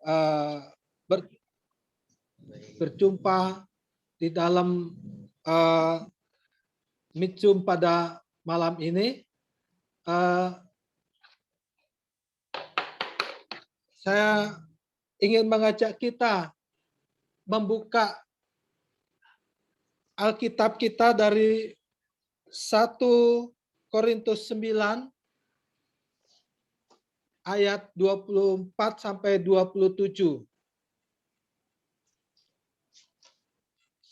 uh, ber, berjumpa di dalam Meet Zoom pada malam ini. Saya ingin mengajak kita membuka Alkitab kita dari 1 Korintus 9 ayat 24 sampai 27.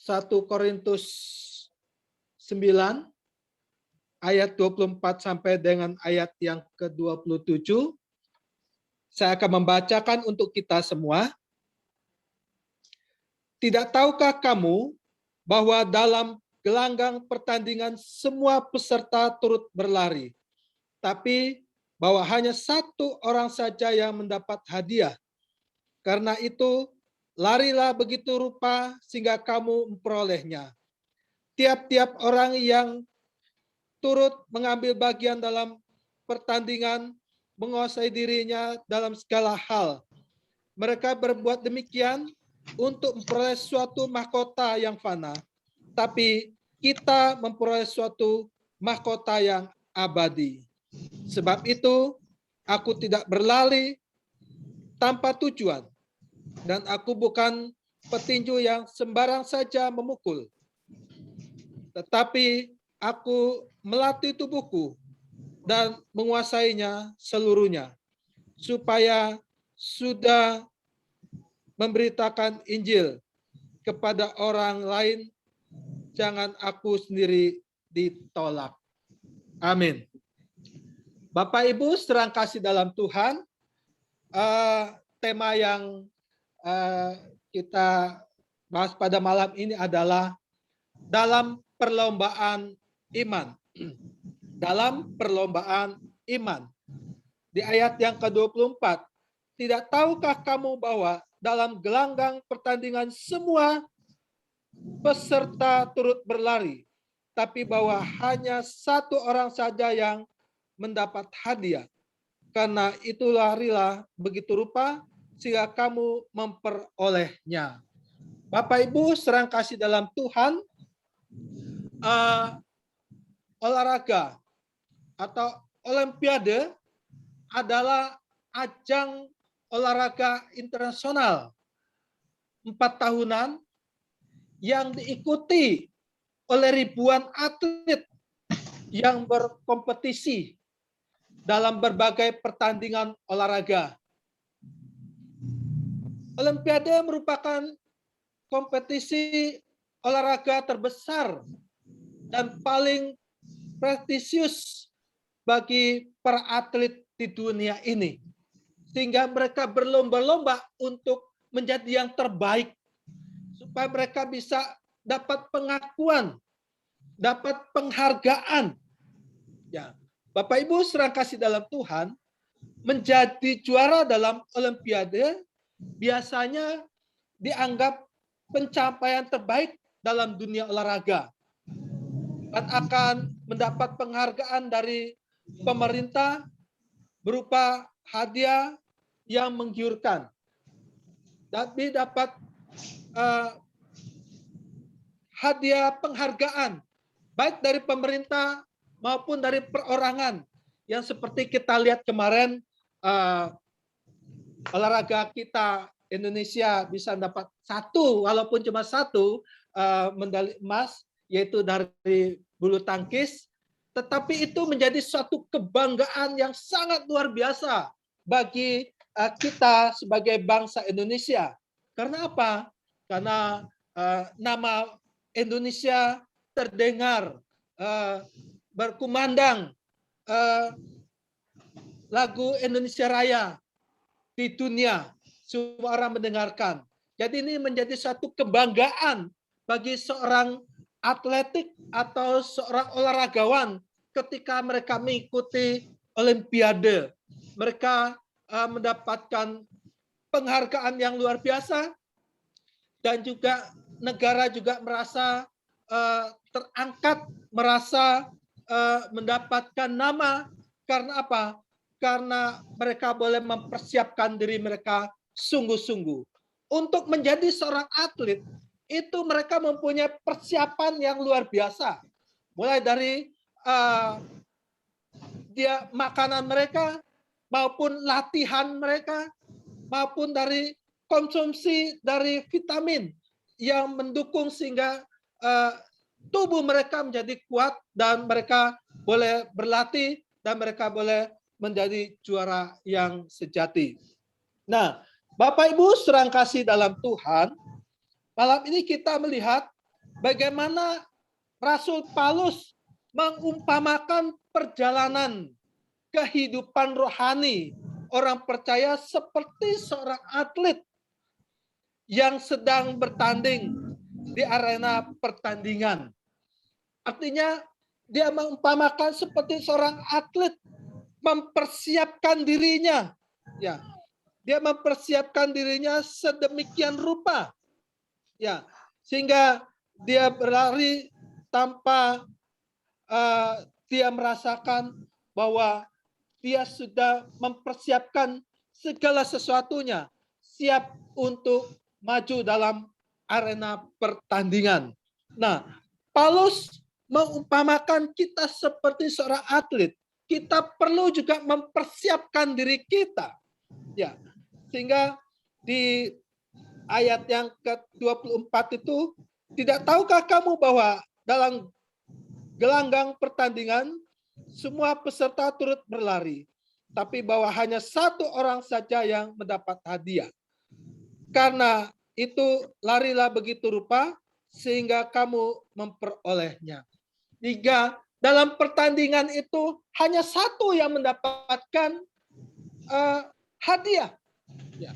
1 Korintus 9 ayat 24 sampai dengan ayat yang ke-27. Saya akan membacakan untuk kita semua. Tidak tahukah kamu bahwa dalam gelanggang pertandingan semua peserta turut berlari, tapi bahwa hanya satu orang saja yang mendapat hadiah. Karena itu, larilah begitu rupa sehingga kamu memperolehnya. Tiap-tiap orang yang turut mengambil bagian dalam pertandingan menguasai dirinya dalam segala hal. Mereka berbuat demikian untuk memperoleh suatu mahkota yang fana, tapi kita memperoleh suatu mahkota yang abadi. Sebab itu, aku tidak berlari tanpa tujuan, dan aku bukan petinju yang sembarang saja memukul. Tetapi aku melatih tubuhku dan menguasainya seluruhnya, supaya sudah memberitakan Injil kepada orang lain, jangan aku sendiri ditolak. Amin. Bapak Ibu serang kasih dalam Tuhan, tema yang kita bahas pada malam ini adalah dalam perlombaan iman. Dalam perlombaan iman. Di ayat yang ke-24, tidak tahukah kamu bahwa dalam gelanggang pertandingan semua peserta turut berlari, tapi bahwa hanya satu orang saja yang mendapat hadiah. Karena itu larilah begitu rupa sehingga kamu memperolehnya. Bapak Ibu serang kasih dalam Tuhan, olahraga atau olimpiade adalah ajang olahraga internasional 4 tahunan yang diikuti oleh ribuan atlet yang berkompetisi dalam berbagai pertandingan olahraga. Olimpiade merupakan kompetisi olahraga terbesar dan paling prestisius bagi para atlet di dunia ini. Sehingga mereka berlomba-lomba untuk menjadi yang terbaik. Supaya mereka bisa dapat pengakuan, dapat penghargaan. Ya, Bapak Ibu serang kasih dalam Tuhan, menjadi juara dalam Olimpiade biasanya dianggap pencapaian terbaik dalam dunia olahraga. Dan akan mendapat penghargaan dari pemerintah berupa hadiah yang menggiurkan. Tapi dapat hadiah penghargaan baik dari pemerintah maupun dari perorangan yang seperti kita lihat kemarin olahraga kita Indonesia bisa dapat satu walaupun cuma satu medali emas, yaitu dari bulu tangkis, tetapi itu menjadi suatu kebanggaan yang sangat luar biasa bagi kita sebagai bangsa Indonesia. Karena apa? Karena nama Indonesia terdengar, berkumandang lagu Indonesia Raya di dunia, semua orang mendengarkan. Jadi ini menjadi satu kebanggaan bagi seorang atletik atau seorang olahragawan ketika mereka mengikuti Olimpiade. Mereka mendapatkan penghargaan yang luar biasa dan juga negara juga merasa terangkat, merasa mendapatkan nama. Karena apa? Karena mereka boleh mempersiapkan diri mereka sungguh-sungguh. Untuk menjadi seorang atlet, itu mereka mempunyai persiapan yang luar biasa. Mulai dari dia makanan mereka, maupun latihan mereka, maupun dari konsumsi dari vitamin yang mendukung sehingga tubuh mereka menjadi kuat dan mereka boleh berlatih dan mereka boleh menjadi juara yang sejati. Nah, Bapak Ibu serang kasih dalam Tuhan, malam ini kita melihat bagaimana Rasul Paulus mengumpamakan perjalanan kehidupan rohani orang percaya seperti seorang atlet yang sedang bertanding di arena pertandingan. Artinya dia mengumpamakan seperti seorang atlet mempersiapkan dirinya. Ya, dia mempersiapkan dirinya sedemikian rupa. Ya, sehingga dia berlari tanpa dia merasakan bahwa dia sudah mempersiapkan segala sesuatunya, siap untuk maju dalam arena pertandingan. Nah, Paulus mengumpamakan kita seperti seorang atlet. Kita perlu juga mempersiapkan diri kita. Ya, sehingga di ayat yang ke-24 itu, tidak tahukah kamu bahwa dalam gelanggang pertandingan semua peserta turut berlari, tapi bahwa hanya satu orang saja yang mendapat hadiah. Karena itu larilah begitu rupa sehingga kamu memperolehnya. Jika dalam pertandingan itu hanya satu yang mendapatkan hadiah. Ya.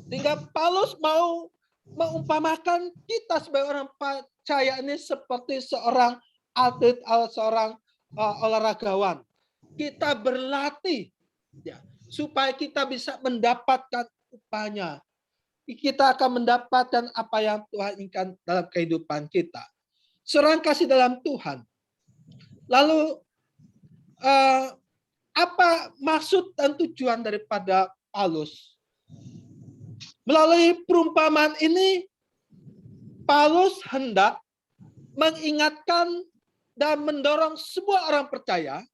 Sehingga Paulus mau mengumpamakan kita sebagai orang percaya ini seperti seorang atlet atau seorang olahragawan. Kita berlatih ya, supaya kita bisa mendapatkan upahnya. Kita akan mendapatkan apa yang Tuhan inginkan dalam kehidupan kita. Seorang kasih dalam Tuhan. Lalu apa maksud dan tujuan daripada Paulus? Melalui perumpamaan ini, Paulus hendak mengingatkan dan mendorong semua orang percaya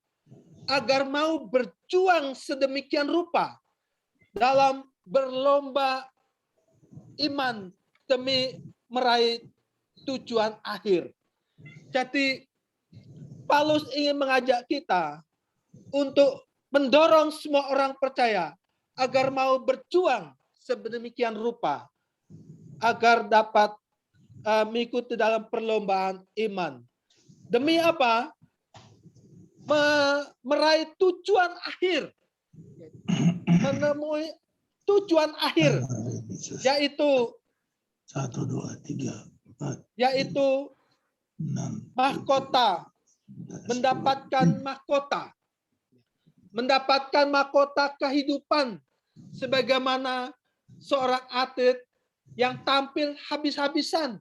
agar mau berjuang sedemikian rupa dalam berlomba iman demi meraih tujuan akhir. Jadi Paulus ingin mengajak kita untuk mendorong semua orang percaya agar mau berjuang sedemikian rupa agar dapat mengikuti dalam perlombaan iman. Demi apa? Meraih tujuan akhir. Menemui tujuan akhir, yaitu 1, 2, 3, 4, yaitu 6, mahkota, mendapatkan mahkota. Mendapatkan mahkota kehidupan sebagaimana seorang atlet yang tampil habis-habisan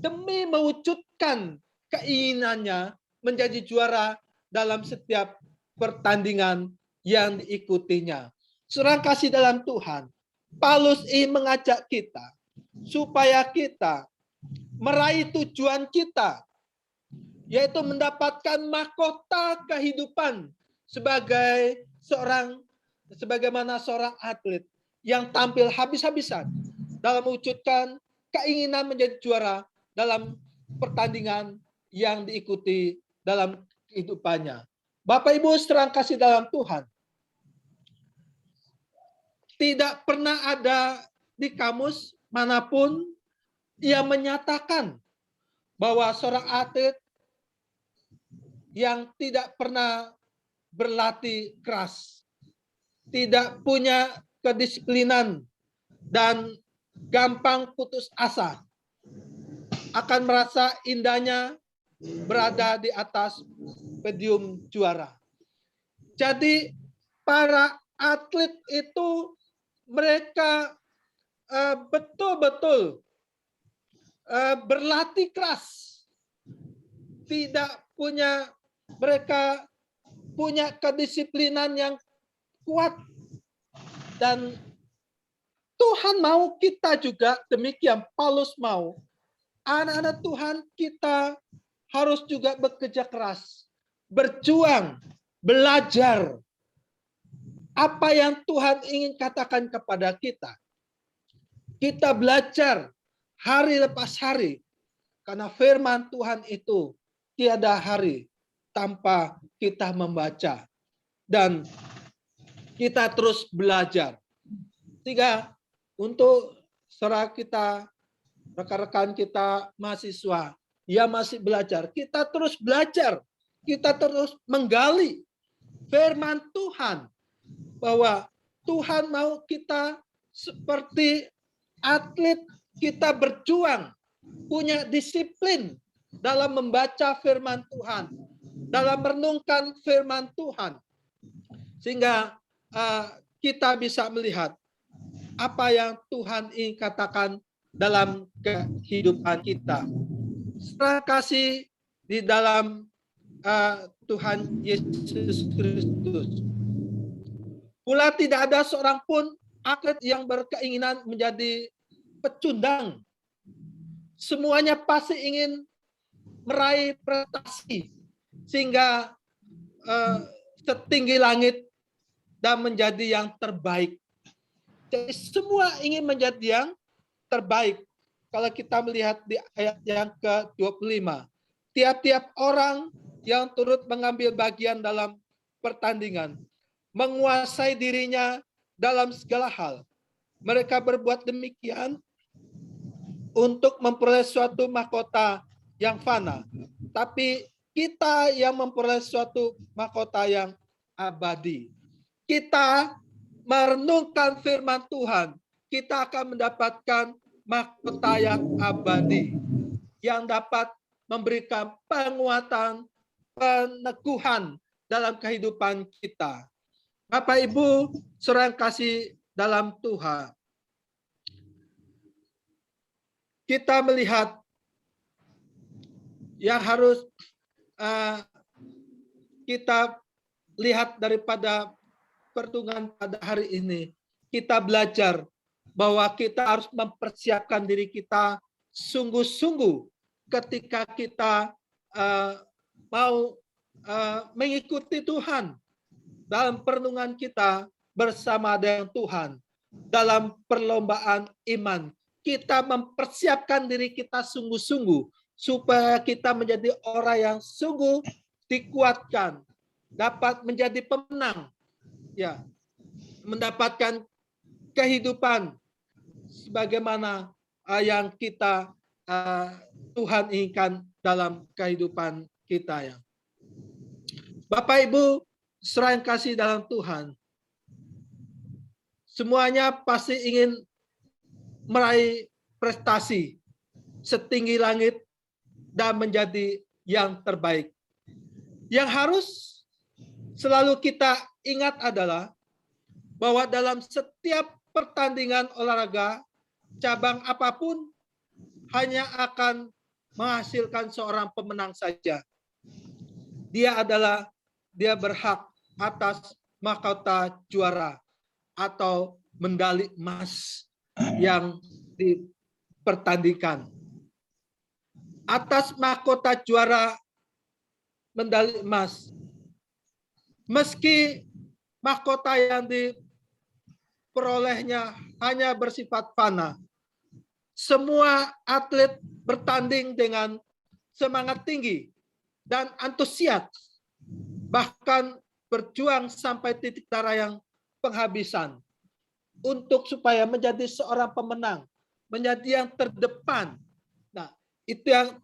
demi mewujudkan keinginannya menjadi juara dalam setiap pertandingan yang diikutinya. Saudara kasih dalam Tuhan, Paulus ingin mengajak kita supaya kita meraih tujuan kita, yaitu mendapatkan mahkota kehidupan sebagaimana seorang atlet yang tampil habis-habisan dalam mewujudkan keinginan menjadi juara dalam pertandingan yang diikuti dalam kehidupannya. Bapak Ibu serang kasih dalam Tuhan, tidak pernah ada di kamus manapun yang menyatakan bahwa seorang atlet yang tidak pernah berlatih keras, tidak punya kedisiplinan, dan gampang putus asa, akan merasa indahnya berada di atas podium juara. Jadi para atlet itu mereka betul-betul berlatih keras, mereka punya kedisiplinan yang kuat, dan Tuhan mau kita juga demikian. Paulus mau. Anak-anak Tuhan kita harus juga bekerja keras. Berjuang. Belajar. Apa yang Tuhan ingin katakan kepada kita. Kita belajar hari lepas hari. Karena firman Tuhan itu tiada hari tanpa kita membaca. Dan kita terus belajar. Sehingga untuk saudara kita, rekan-rekan kita, mahasiswa, yang masih belajar, kita terus belajar. Kita terus menggali firman Tuhan. Bahwa Tuhan mau kita seperti atlet, kita berjuang, punya disiplin dalam membaca firman Tuhan, dalam merenungkan firman Tuhan, sehingga kita bisa melihat apa yang Tuhan ingin katakan dalam kehidupan kita. Terima kasih di dalam Tuhan Yesus Kristus. Pula tidak ada seorang pun atlet yang berkeinginan menjadi pecundang. Semuanya pasti ingin meraih prestasi sehingga setinggi langit dan menjadi yang terbaik. Jadi semua ingin menjadi yang terbaik. Kalau kita melihat di ayat yang ke-25, tiap-tiap orang yang turut mengambil bagian dalam pertandingan menguasai dirinya dalam segala hal. Mereka berbuat demikian untuk memperoleh suatu mahkota yang fana. Tapi kita yang memperoleh suatu mahkota yang abadi. Kita merenungkan firman Tuhan, kita akan mendapatkan mahkota yang abadi. Yang dapat memberikan penguatan, peneguhan dalam kehidupan kita. Bapak Ibu, saudara kasih dalam Tuhan. Kita melihat yang harus kita lihat daripada pertungan pada hari ini. Kita belajar bahwa kita harus mempersiapkan diri kita sungguh-sungguh ketika kita mau mengikuti Tuhan. Dalam perenungan kita bersama dengan Tuhan. Dalam perlombaan iman. Kita mempersiapkan diri kita sungguh-sungguh. Supaya kita menjadi orang yang sungguh dikuatkan. Dapat menjadi pemenang. Ya, mendapatkan kehidupan. Sebagaimana yang kita Tuhan inginkan dalam kehidupan kita. Ya. Bapak Ibu, saudara yang kasih dalam Tuhan, semuanya pasti ingin meraih prestasi setinggi langit dan menjadi yang terbaik. Yang harus selalu kita ingat adalah bahwa dalam setiap pertandingan olahraga, cabang apapun hanya akan menghasilkan seorang pemenang saja. Dia berhak atas mahkota juara atau medali emas yang dipertandingkan. Atas mahkota juara medali emas, meski mahkota yang diperolehnya hanya bersifat fana, semua atlet bertanding dengan semangat tinggi dan antusias, bahkan berjuang sampai titik darah yang penghabisan untuk supaya menjadi seorang pemenang, menjadi yang terdepan. Nah, itu yang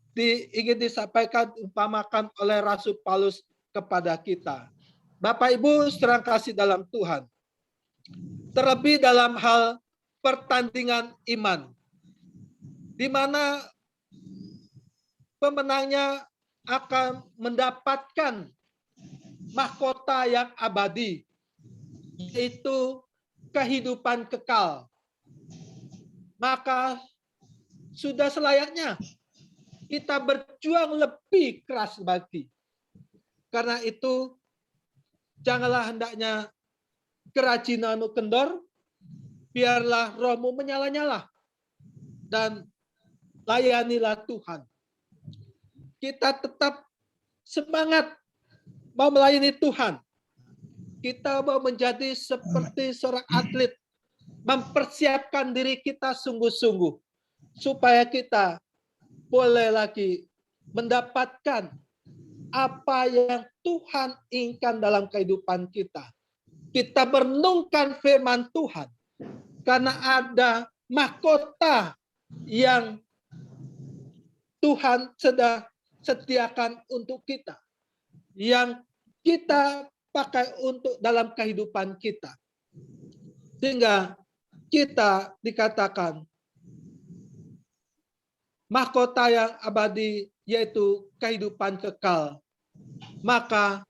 ingin disampaikan, umpamakan oleh Rasul Paulus kepada kita. Bapak Ibu saudara kasih dalam Tuhan, terlebih dalam hal pertandingan iman, di mana pemenangnya akan mendapatkan mahkota yang abadi, yaitu kehidupan kekal. Maka sudah selayaknya kita berjuang lebih keras lagi. Karena itu janganlah hendaknya kerajinan kendor, biarlah rohmu menyala-nyala dan layanilah Tuhan. Kita tetap semangat mau melayani Tuhan. Kita mau menjadi seperti seorang atlet, mempersiapkan diri kita sungguh-sungguh supaya kita boleh lagi mendapatkan apa yang Tuhan inginkan dalam kehidupan kita. Kita merenungkan firman Tuhan karena ada mahkota yang Tuhan sedang sediakan untuk kita, yang kita pakai untuk dalam kehidupan kita. Sehingga kita dikatakan mahkota yang abadi, yaitu kehidupan kekal. Maka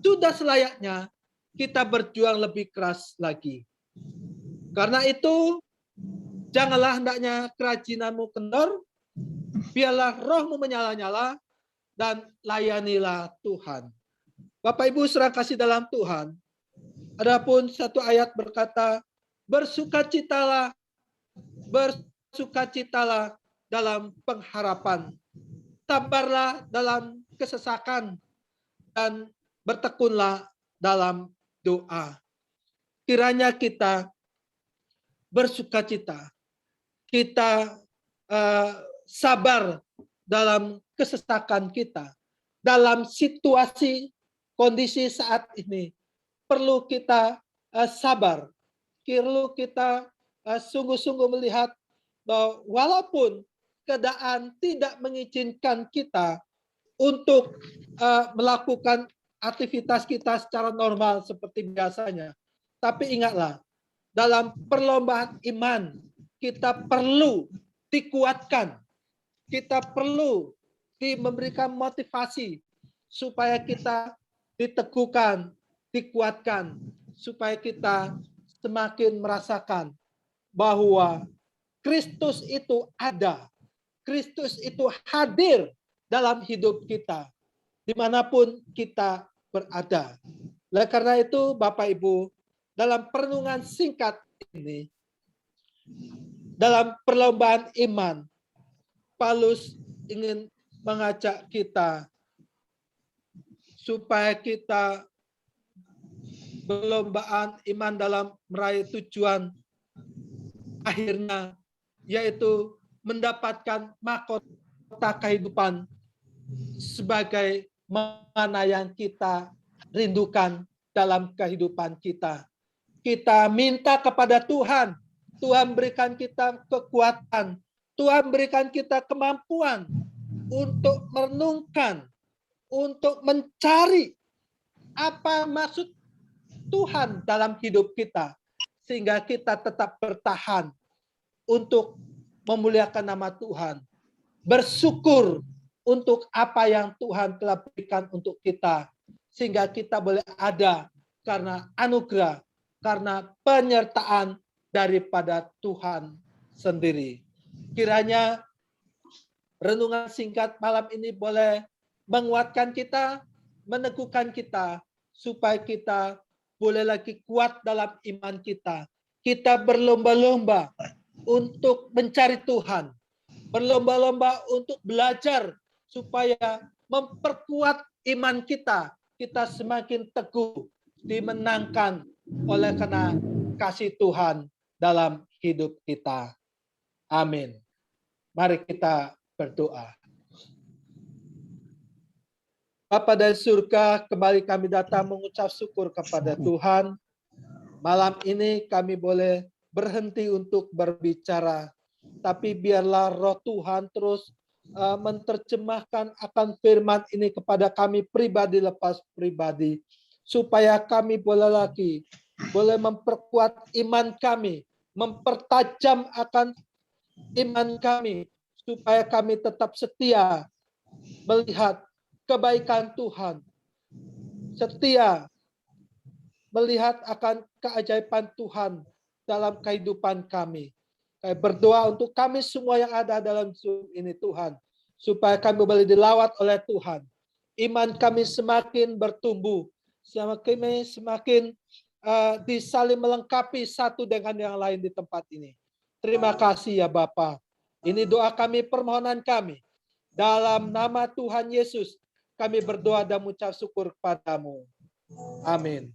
sudah selayaknya kita berjuang lebih keras lagi. Karena itu, janganlah hendaknya kerajinanmu kendor, biarlah rohmu menyala-nyala, dan layanilah Tuhan. Bapak Ibu saudara kasih dalam Tuhan, adapun satu ayat berkata, bersukacitalah dalam pengharapan, sabarlah dalam kesesakan, dan bertekunlah dalam doa. Kiranya kita bersukacita, kita sabar dalam kesesakan kita, dalam situasi kondisi saat ini. Perlu kita sabar, perlu kita sungguh-sungguh melihat bahwa walaupun keadaan tidak mengizinkan kita untuk melakukan aktivitas kita secara normal seperti biasanya. Tapi ingatlah, dalam perlombaan iman, kita perlu dikuatkan. Kita perlu memberikan motivasi supaya kita diteguhkan, dikuatkan, supaya kita semakin merasakan bahwa Kristus itu ada. Kristus itu hadir dalam hidup kita, dimanapun kita berada. Oleh karena itu, Bapak Ibu, dalam perenungan singkat ini, dalam perlombaan iman, Paulus ingin mengajak kita supaya kita perlombaan iman dalam meraih tujuan akhirnya, yaitu mendapatkan mahkota kehidupan sebagai mana yang kita rindukan dalam kehidupan kita. Kita minta kepada Tuhan, Tuhan berikan kita kekuatan, Tuhan berikan kita kemampuan untuk merenungkan, untuk mencari apa maksud Tuhan dalam hidup kita, sehingga kita tetap bertahan untuk memuliakan nama Tuhan, bersyukur untuk apa yang Tuhan telah berikan untuk kita, sehingga kita boleh ada karena anugerah, karena penyertaan daripada Tuhan sendiri. Kiranya renungan singkat malam ini boleh menguatkan kita, meneguhkan kita, supaya kita boleh lagi kuat dalam iman kita. Kita berlomba-lomba untuk mencari Tuhan, berlomba-lomba untuk belajar supaya memperkuat iman kita. Kita semakin teguh dimenangkan oleh karena kasih Tuhan dalam hidup kita. Amin. Mari kita berdoa. Bapa dari surga, kembali kami datang mengucap syukur kepada Tuhan. Malam ini kami boleh berhenti untuk berbicara, tapi biarlah roh Tuhan terus menerjemahkan akan firman ini kepada kami pribadi lepas pribadi, supaya kami boleh lagi boleh memperkuat iman kami, mempertajam akan iman kami, supaya kami tetap setia melihat kebaikan Tuhan, setia melihat akan keajaiban Tuhan dalam kehidupan kami. Kami berdoa untuk kami semua yang ada dalam Zoom ini Tuhan, supaya kami boleh dilawat oleh Tuhan. Iman kami semakin bertumbuh, semakin disaling melengkapi satu dengan yang lain di tempat ini. Terima kasih ya Bapa. Ini doa kami, permohonan kami. Dalam nama Tuhan Yesus, kami berdoa dan mengucap syukur kepadamu. Amin.